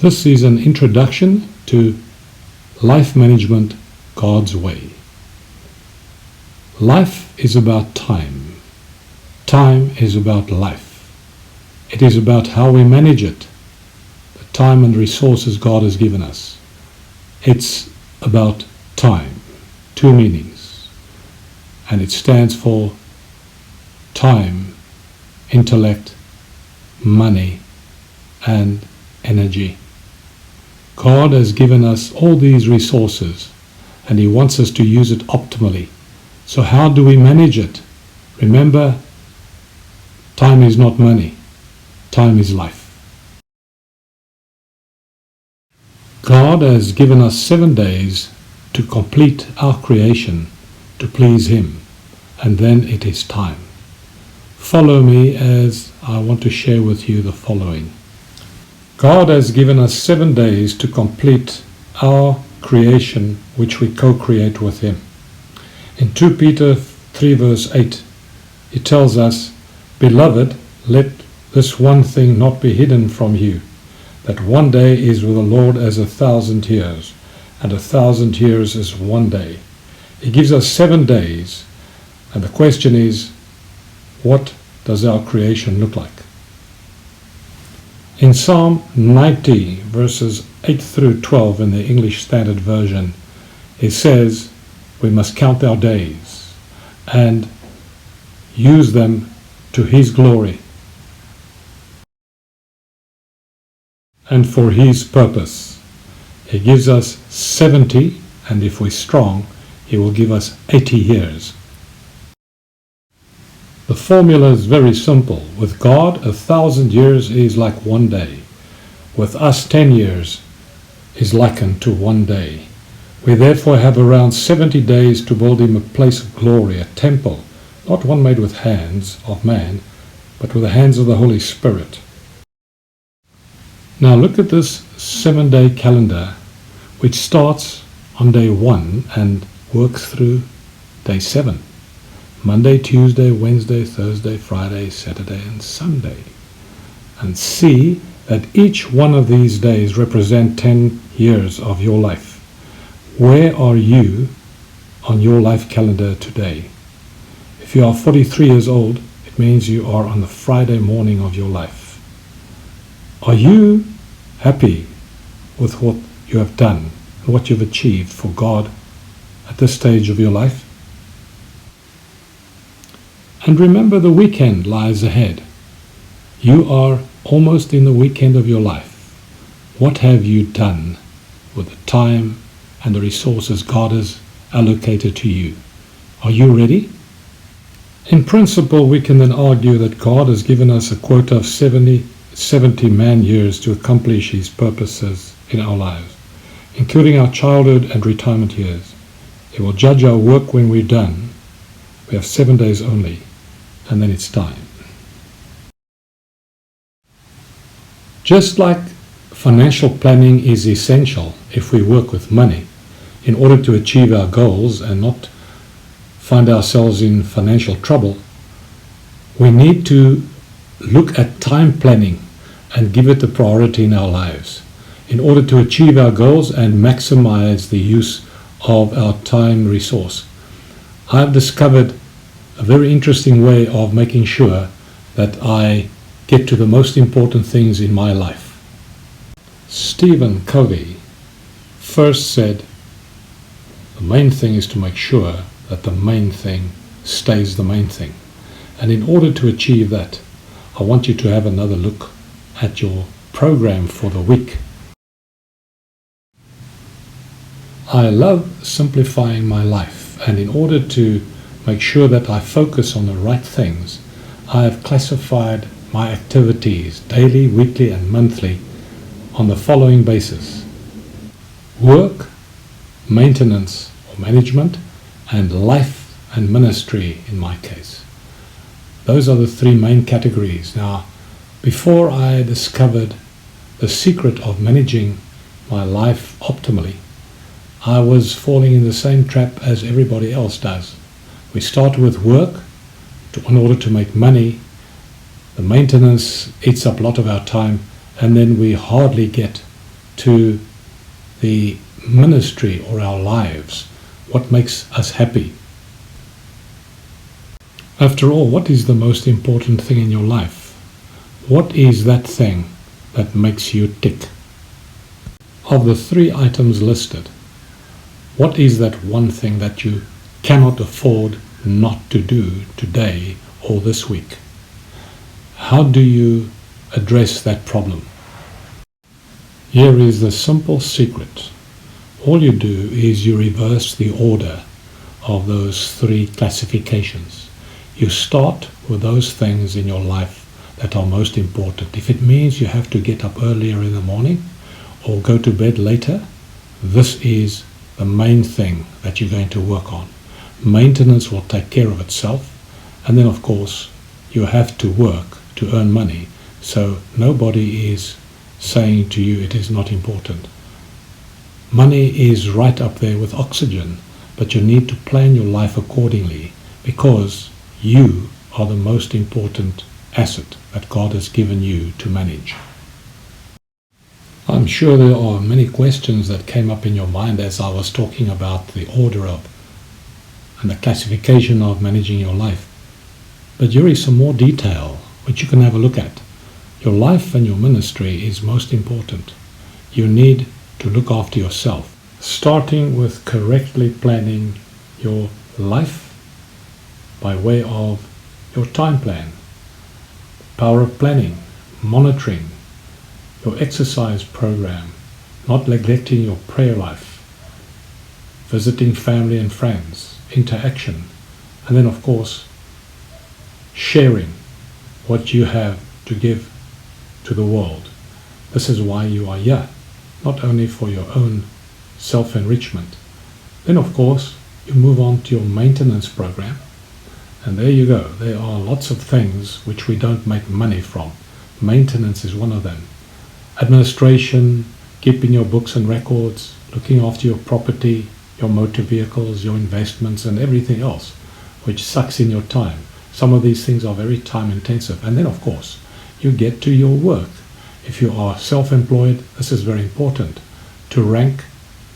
This is an introduction to life management God's way. Life is about time. Time is about life. It is about how we manage it, the time and resources God has given us. It's about time, two meanings, and it stands for time, intellect, money, and energy. God has given us all these resources and He wants us to use it optimally. So how do we manage it? Remember, time is not money. Time is life. God has given us 7 days to complete our creation, to please Him, and then it is time. Follow me as I want to share with you the following. God has given us 7 days to complete our creation, which we co-create with Him. In 2 Peter 3 verse 8, He tells us, "Beloved, let this one thing not be hidden from you, that one day is with the Lord as 1,000 years, and 1,000 years is one day." He gives us 7 days, and the question is, what does our creation look like? In Psalm 90 verses 8 through 12 in the English Standard Version, it says we must count our days and use them to His glory and for His purpose. He gives us 70, and if we're strong, He will give us 80 years. The formula is very simple. With God, 1,000 years is like one day. With us, 10 years is likened to one day. We therefore have around 70 days to build Him a place of glory, a temple, not one made with hands of man, but with the hands of the Holy Spirit. Now look at this 7-day calendar, which starts on day 1 and works through day 7. Monday, Tuesday, Wednesday, Thursday, Friday, Saturday, and Sunday. And see that each one of these days represent 10 years of your life. Where are you on your life calendar today? If you are 43 years old, it means you are on the Friday morning of your life. Are you happy with what you have done and what you've achieved for God at this stage of your life? And remember, the weekend lies ahead. You are almost in the weekend of your life. What have you done with the time and the resources God has allocated to you? Are you ready? In principle, we can then argue that God has given us a quota of 70 man years to accomplish His purposes in our lives, including our childhood and retirement years. He will judge our work when we're done. We have 7 days only, and then it's time. Just like financial planning is essential if we work with money in order to achieve our goals and not find ourselves in financial trouble, we need to look at time planning and give it the priority in our lives in order to achieve our goals and maximize the use of our time resource. I've discovered a very interesting way of making sure that I get to the most important things in my life. Stephen Covey first said, the main thing is to make sure that the main thing stays the main thing. And in order to achieve that, I want you to have another look at your program for the week. I love simplifying my life, and in order to make sure that I focus on the right things, I have classified my activities daily, weekly, and monthly on the following basis: work, maintenance or management, and life and ministry in my case. Those are the 3 main categories. Now, before I discovered the secret of managing my life optimally, I was falling in the same trap as everybody else does. We start with work in order to make money. The maintenance eats up a lot of our time, and then we hardly get to the ministry or our lives, what makes us happy. After all, what is the most important thing in your life? What is that thing that makes you tick? Of the 3 items listed, what is that one thing that you cannot afford not to do today or this week? How do you address that problem? Here is the simple secret. All you do is you reverse the order of those 3 classifications. You start with those things in your life that are most important. If it means you have to get up earlier in the morning or go to bed later, this is the main thing that you're going to work on. Maintenance will take care of itself, and then of course you have to work to earn money, so nobody is saying to you it is not important. Money is right up there with oxygen, but you need to plan your life accordingly, because you are the most important asset that God has given you to manage. I'm sure there are many questions that came up in your mind as I was talking about the order of and the classification of managing your life. But here is some more detail which you can have a look at. Your life and your ministry is most important. You need to look after yourself, starting with correctly planning your life by way of your time plan, power of planning, monitoring your exercise program, not neglecting your prayer life, visiting family and friends, interaction, and then of course sharing what you have to give to the world. This is why you are here, not only for your own self-enrichment. Then of course you move on to your maintenance program, and there you go. There are lots of things which we don't make money from. Maintenance is one of them. Administration, keeping your books and records, looking after your property, your motor vehicles, your investments, and everything else which sucks in your time. Some of these things are very time intensive. And then of course you get to your work. If you are self-employed, this is very important. To rank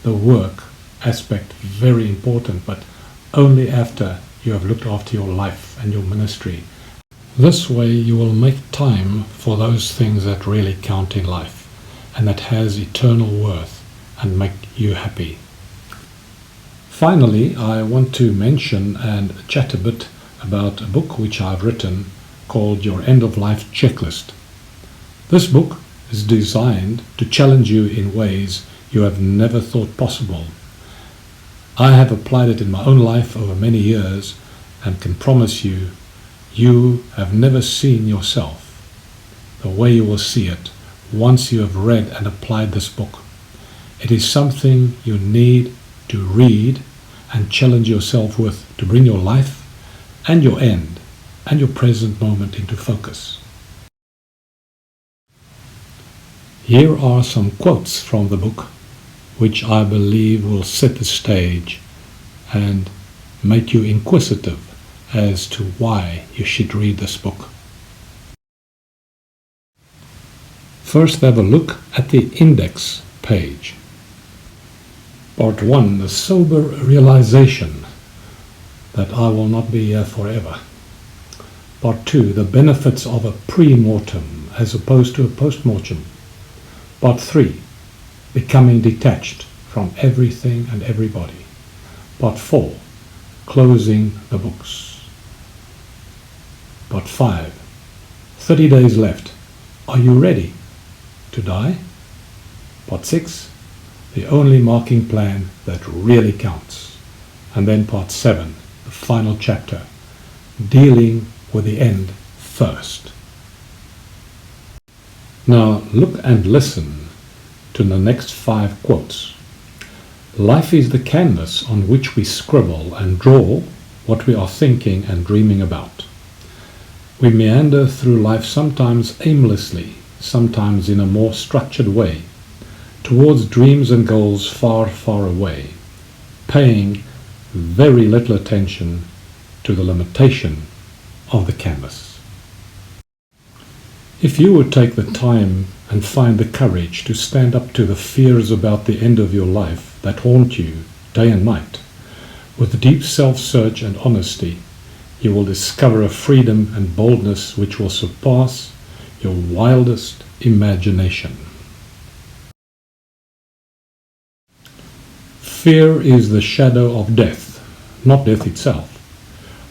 the work aspect, very important, but only after you have looked after your life and your ministry. This way you will make time for those things that really count in life and that has eternal worth and make you happy. Finally, I want to mention and chat a bit about a book which I've written called Your End of Life Checklist. This book is designed to challenge you in ways you have never thought possible. I have applied it in my own life over many years and can promise you, you have never seen yourself the way you will see it once you have read and applied this book. It is something you need to read and challenge yourself with to bring your life and your end and your present moment into focus. Here are some quotes from the book which I believe will set the stage and make you inquisitive as to why you should read this book. First, have a look at the index page. Part 1, the sober realization that I will not be here forever. Part 2, the benefits of a pre-mortem as opposed to a post-mortem. Part 3, becoming detached from everything and everybody. Part 4, closing the books. Part 5, 30 days left. Are you ready to die? Part 6, the only marking plan that really counts. And then Part 7, the final chapter, dealing with the end first. Now look and listen to the next 5 quotes. Life is the canvas on which we scribble and draw what we are thinking and dreaming about. We meander through life sometimes aimlessly, sometimes in a more structured way, towards dreams and goals far, far away, paying very little attention to the limitation of the canvas. If you would take the time and find the courage to stand up to the fears about the end of your life that haunt you day and night, with deep self-search and honesty, you will discover a freedom and boldness which will surpass your wildest imagination. Fear is the shadow of death, not death itself.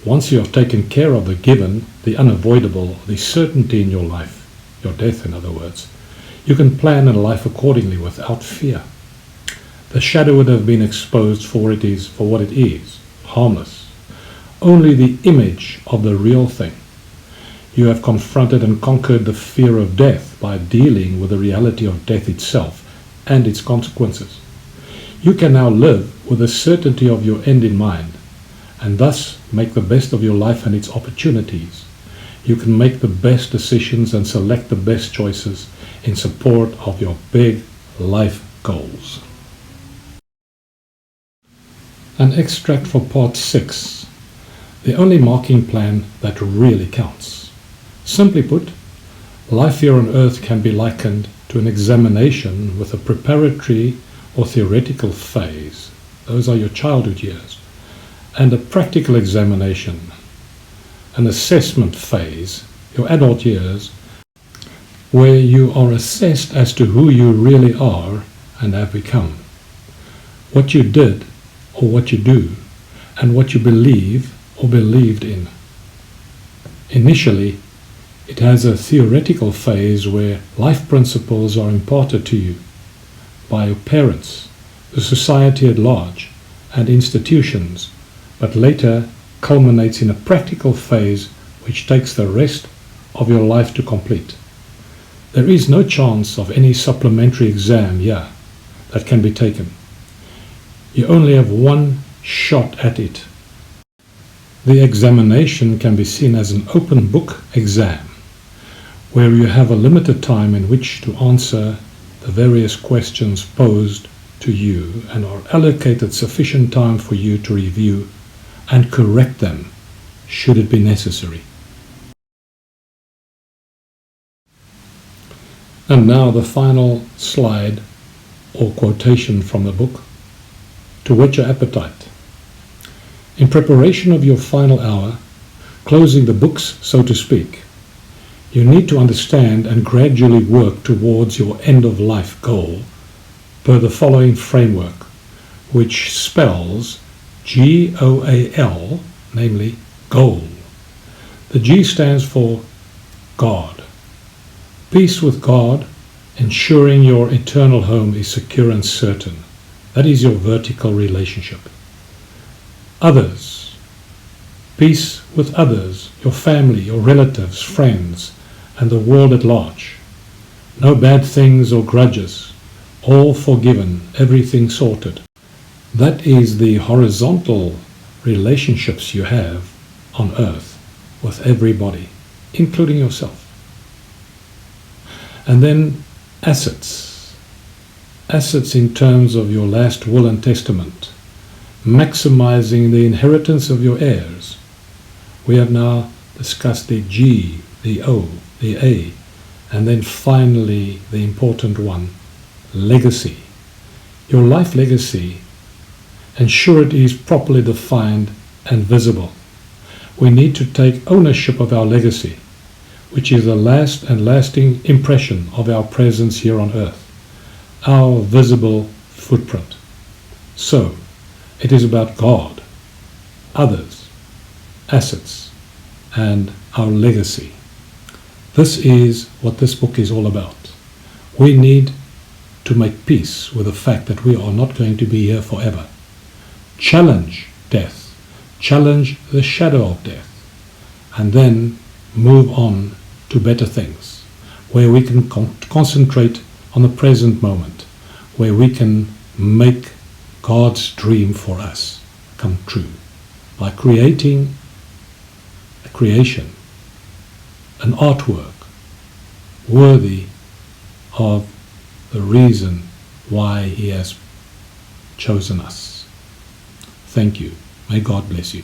Once you have taken care of the given, the unavoidable, the certainty in your life, your death in other words, you can plan a life accordingly without fear. The shadow would have been exposed for what it is, harmless. Only the image of the real thing. You have confronted and conquered the fear of death by dealing with the reality of death itself and its consequences. You can now live with the certainty of your end in mind, and thus make the best of your life and its opportunities. You can make the best decisions and select the best choices in support of your big life goals. An extract from part 6. The only marking plan that really counts. Simply put, life here on earth can be likened to an examination with a preparatory or theoretical phase. Those are your childhood years. And a practical examination, an assessment phase, your adult years, where you are assessed as to who you really are and have become, what you did or what you do, and what you believe or believed in. Initially, it has a theoretical phase where life principles are imparted to you by your parents, the society at large, and institutions, but later culminates in a practical phase which takes the rest of your life to complete. There is no chance of any supplementary exam here that can be taken. You only have one shot at it. The examination can be seen as an open book exam, where you have a limited time in which to answer the various questions posed to you and are allocated sufficient time for you to review and correct them should it be necessary. And now the final slide or quotation from the book: to whet your appetite. In preparation of your final hour, closing the books so to speak, you need to understand and gradually work towards your end-of-life goal per the following framework, which spells G-O-A-L, namely goal. The G stands for God. Peace with God, ensuring your eternal home is secure and certain. That is your vertical relationship. Others. Peace with others, your family, your relatives, friends, and the world at large. No bad things or grudges. All forgiven, everything sorted. That is the horizontal relationships you have on earth with everybody, including yourself. And then assets. Assets in terms of your last will and testament, maximizing the inheritance of your heirs. We have now discussed the G, the O, the A, and then finally the important one, legacy. Your life legacy, ensure it is properly defined and visible. We need to take ownership of our legacy, which is the last and lasting impression of our presence here on earth, our visible footprint. So, it is about God, others, assets, and our legacy. This is what this book is all about. We need to make peace with the fact that we are not going to be here forever. Challenge death, challenge the shadow of death, and then move on to better things, where we can concentrate on the present moment, where we can make God's dream for us come true by creating a creation, an artwork worthy of the reason why He has chosen us. Thank you. May God bless you.